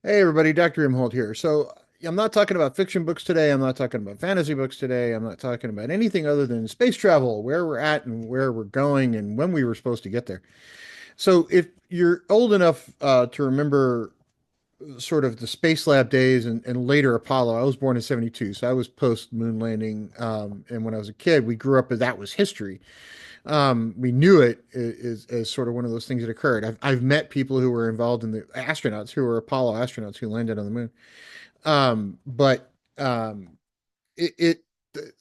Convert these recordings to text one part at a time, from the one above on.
Hey everybody, Dr. Imholt here. I'm not talking about fiction books today. I'm not talking about fantasy books today. I'm not talking about anything other than space travel, where we're at and where we're going and when we were supposed to get there. So if you're old enough to remember sort of the Space Lab days and later Apollo, I was born in 72, so I was post moon landing. And when I was a kid, we grew up as that was history. We knew it as sort of one of those things that occurred. I've met people who were involved in the astronauts who were Apollo astronauts who landed on the moon. But it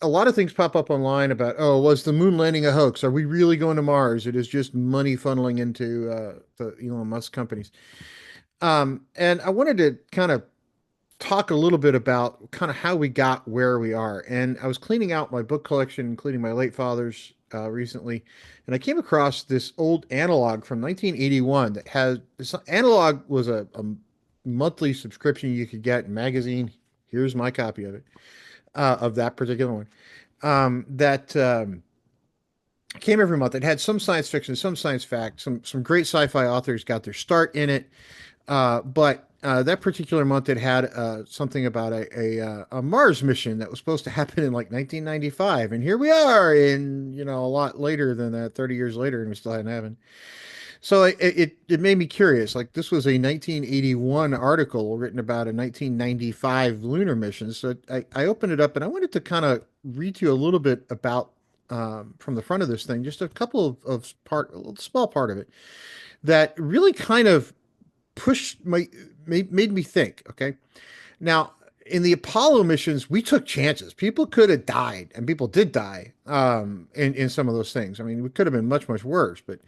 a lot of things pop up online about, oh, was the moon landing a hoax? Are we really going to Mars? It is just money funneling into the Elon Musk companies. And I wanted to kind of talk a little bit about kind of how we got where we are. And I was cleaning out my book collection, including my late father's, recently, and I came across this old analog from 1981 that has this analog was a monthly subscription you could get in magazine. Here's my copy of that particular one. That came every month. It had some science fiction, some science fact, some great sci-fi authors got their start in it. But that particular month, it had something about a Mars mission that was supposed to happen in like 1995, and here we are in a lot later than that, 30 years later, and we still hadn't happened. So it made me curious. Like this was a 1981 article written about a 1995 lunar mission. So I opened it up and I wanted to kind of read to you a little bit about from the front of this thing, just a couple of part, a small part of it that really kind of pushed made me think. Okay, now in the Apollo missions, we took chances. People could have died, and people did die in some of those things. I mean, we could have been much worse, but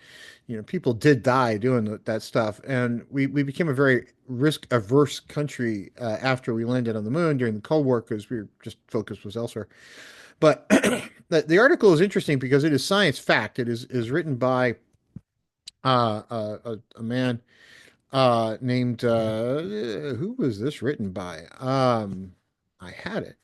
people did die doing that stuff, and we became a very risk averse country after we landed on the moon during the Cold War because we were just focus was elsewhere. But the article is interesting because it is science fact. It is written by a man named who was this written by? I had it.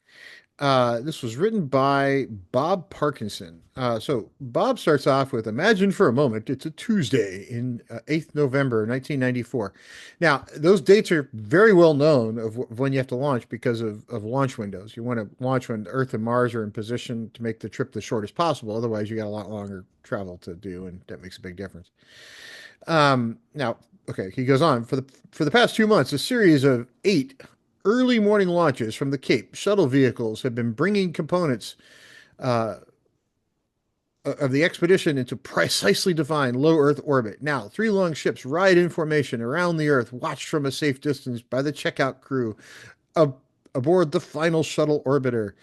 This was written by Bob Parkinson. So Bob starts off with, imagine for a moment it's a Tuesday in 8th November 1994. Now, those dates are very well known of when you have to launch because of launch windows. You want to launch when Earth and Mars are in position to make the trip the shortest possible. Otherwise, you got a lot longer travel to do, and that makes a big difference. Now, okay, he goes on for the past 2 months, a series of 8 early morning launches from the Cape shuttle vehicles have been bringing components uh, of the expedition into precisely defined low Earth orbit. Now, 3 long ships ride in formation around the Earth, watched from a safe distance by the checkout crew ab- aboard the final shuttle orbiter.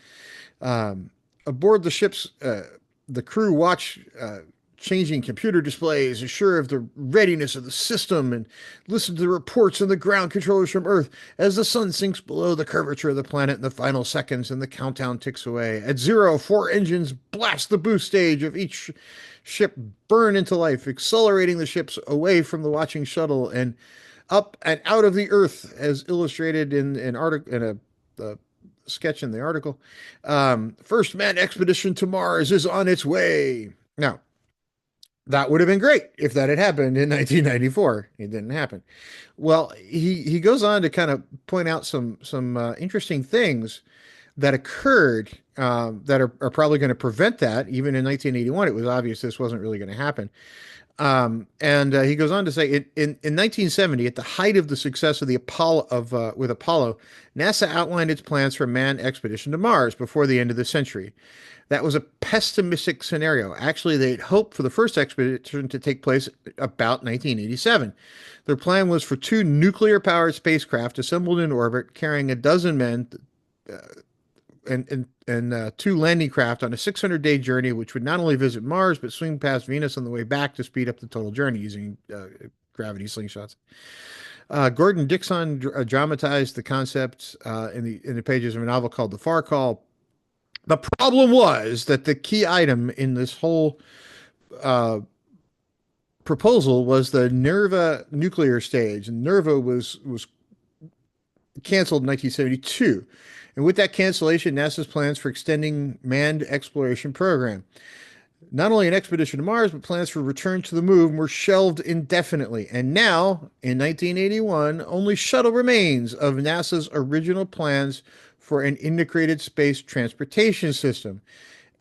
Um, Aboard the ships, the crew watch changing computer displays, assure of the readiness of the system, and listen to the reports of the ground controllers from Earth as the sun sinks below the curvature of the planet in the final seconds and the countdown ticks away. At zero, 4 engines blast the boost stage of each ship burn into life, accelerating the ships away from the watching shuttle and up and out of the Earth, as illustrated in an article in a sketch in the article. First manned expedition to Mars is on its way. Now, that would have been great if that had happened in 1994. It didn't happen. Well, he goes on to kind of point out some interesting things that occurred that are probably going to prevent that. Even in 1981, it was obvious this wasn't really going to happen. And he goes on to say, in 1970, at the height of the success of the Apollo with Apollo, NASA outlined its plans for a manned expedition to Mars before the end of the century. That was a pessimistic scenario. Actually, they'd hoped for the first expedition to take place about 1987. Their plan was for 2 nuclear-powered spacecraft assembled in orbit carrying a dozen men uh, and 2 landing craft on a 600-day journey, which would not only visit Mars but swing past Venus on the way back to speed up the total journey using gravity slingshots. Gordon Dixon dramatized the concept in the pages of a novel called The Far Call. The problem was that the key item in this whole uh, proposal was the Nerva nuclear stage, and Nerva was canceled in 1972. And with that cancellation, NASA's plans for extending manned exploration program. Not only an expedition to Mars, but plans for return to the moon were shelved indefinitely. And now, in 1981, only shuttle remains of NASA's original plans for an integrated space transportation system.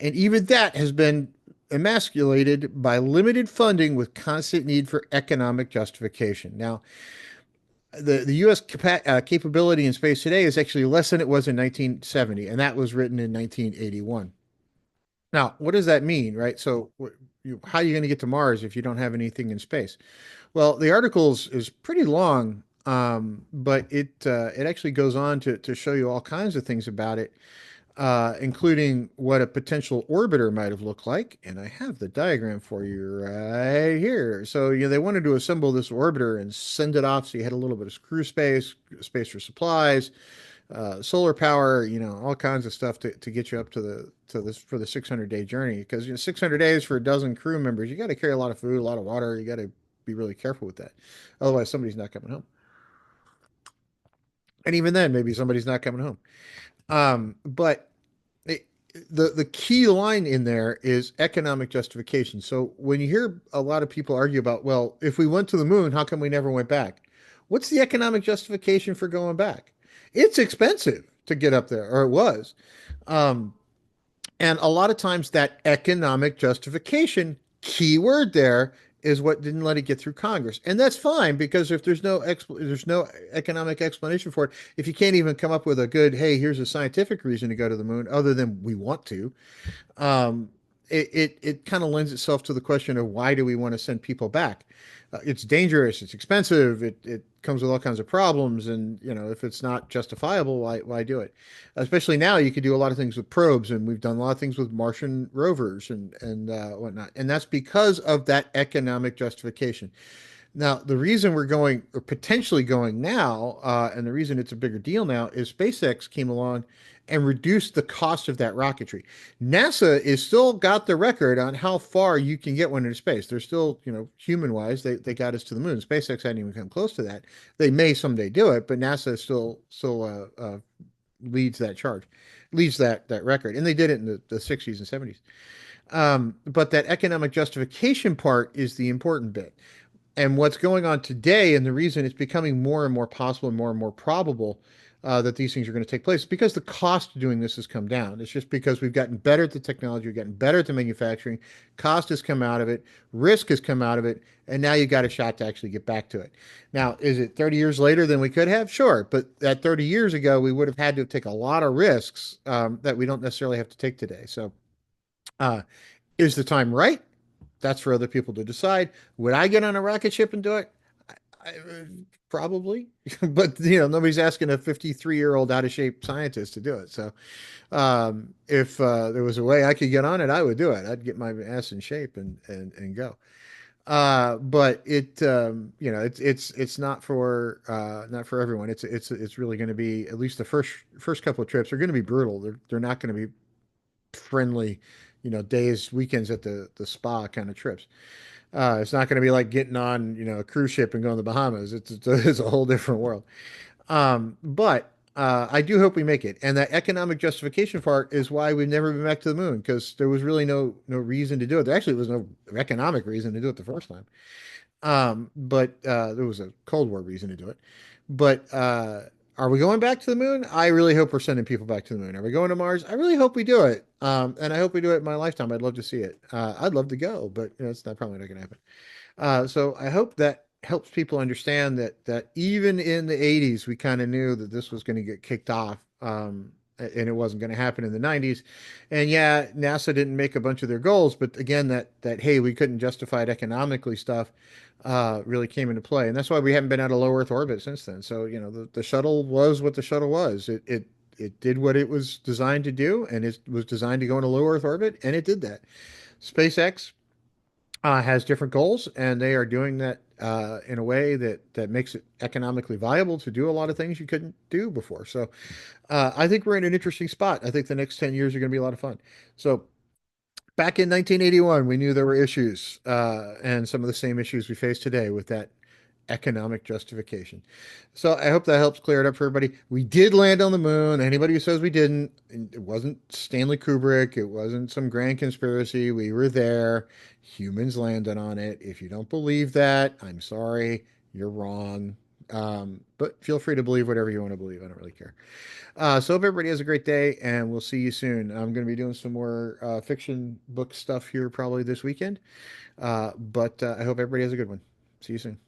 And even that has been emasculated by limited funding with constant need for economic justification. Now, the U.S. Capability in space today is actually less than it was in 1970, and that was written in 1981. Now, what does that mean, right? So, how are you going to get to Mars if you don't have anything in space? Well, the articles is pretty long, but it actually goes on to show you all kinds of things about it, including what a potential orbiter might have looked like. And I have the diagram for you right here. So, they wanted to assemble this orbiter and send it off. So you had a little bit of crew space, space for supplies, solar power, all kinds of stuff to get you up to this for the 600-day journey. Because 600 days for a dozen crew members, you got to carry a lot of food, a lot of water. You got to be really careful with that. Otherwise, somebody's not coming home. And even then, maybe somebody's not coming home. But it, the key line in there is economic justification. So when you hear a lot of people argue about, well, if we went to the moon, how come we never went back? What's the economic justification for going back? It's expensive to get up there, or it was. Um, and a lot of times that economic justification, key word there, is what didn't let it get through Congress. And that's fine because if there's no economic explanation for it, if you can't even come up with a good, hey, here's a scientific reason to go to the moon other than we want to, um, it kind of lends itself to the question of why do we want to send people back? It's dangerous, it's expensive, it comes with all kinds of problems, and if it's not justifiable, why do it? Especially now, you could do a lot of things with probes, and we've done a lot of things with Martian rovers and whatnot, and that's because of that economic justification. Now, the reason we're going or potentially going now, and the reason it's a bigger deal now, is SpaceX came along and reduced the cost of that rocketry. NASA is still got the record on how far you can get one into space. They're still, human wise, they got us to the moon. SpaceX hadn't even come close to that. They may someday do it, but NASA still leads that charge, leads that record, and they did it in the 60s and 70s. But that economic justification part is the important bit. And what's going on today, and the reason it's becoming more and more possible and more probable that these things are going to take place, is because the cost of doing this has come down. It's just because we've gotten better at the technology, we've gotten better at the manufacturing, cost has come out of it, risk has come out of it, and now you got a shot to actually get back to it. Now, is it 30 years later than we could have? Sure, but that 30 years ago, we would have had to take a lot of risks that we don't necessarily have to take today. So, uh, is the time right? That's for other people to decide. Would I get on a rocket ship and do it? I, probably, but nobody's asking a 53-year-old out of shape scientist to do it. So, if there was a way I could get on it, I would do it. I'd get my ass in shape and go. But it's not for everyone. It's really going to be, at least the first couple of trips are going to be brutal. They're not going to be friendly, days, weekends at the spa kind of trips. It's not going to be like getting on, a cruise ship and going to the Bahamas. It's a whole different world. But I do hope we make it. And that economic justification part is why we've never been back to the moon, because there was really no reason to do it. There actually was no economic reason to do it the first time. But there was a Cold War reason to do it. But are we going back to the moon? I really hope we're sending people back to the moon. Are we going to Mars? I really hope we do it. And I hope we do it in my lifetime. I'd love to see it. I'd love to go, but it's not probably not going to happen. So I hope that helps people understand that even in the 80s, we kind of knew that this was going to get kicked off. And it wasn't going to happen in the 90s. And yeah, NASA didn't make a bunch of their goals, but again, that hey, we couldn't justify it economically stuff really came into play. And that's why we haven't been out of low Earth orbit since then. So, the shuttle was what the shuttle was. It did what it was designed to do, and it was designed to go into low Earth orbit, and it did that. SpaceX has different goals, and they are doing that in a way that makes it economically viable to do a lot of things you couldn't do before. So I think we're in an interesting spot. I think the next 10 years are going to be a lot of fun. So back in 1981, we knew there were issues and some of the same issues we face today with that economic justification. So I hope that helps clear it up for everybody. We did land on the moon. Anybody who says we didn't, it wasn't Stanley Kubrick. It wasn't some grand conspiracy. We were there. Humans landed on it. If you don't believe that, I'm sorry. You're wrong. But feel free to believe whatever you want to believe. I don't really care. So hope everybody has a great day, and we'll see you soon. I'm going to be doing some more fiction book stuff here probably this weekend. But I hope everybody has a good one. See you soon.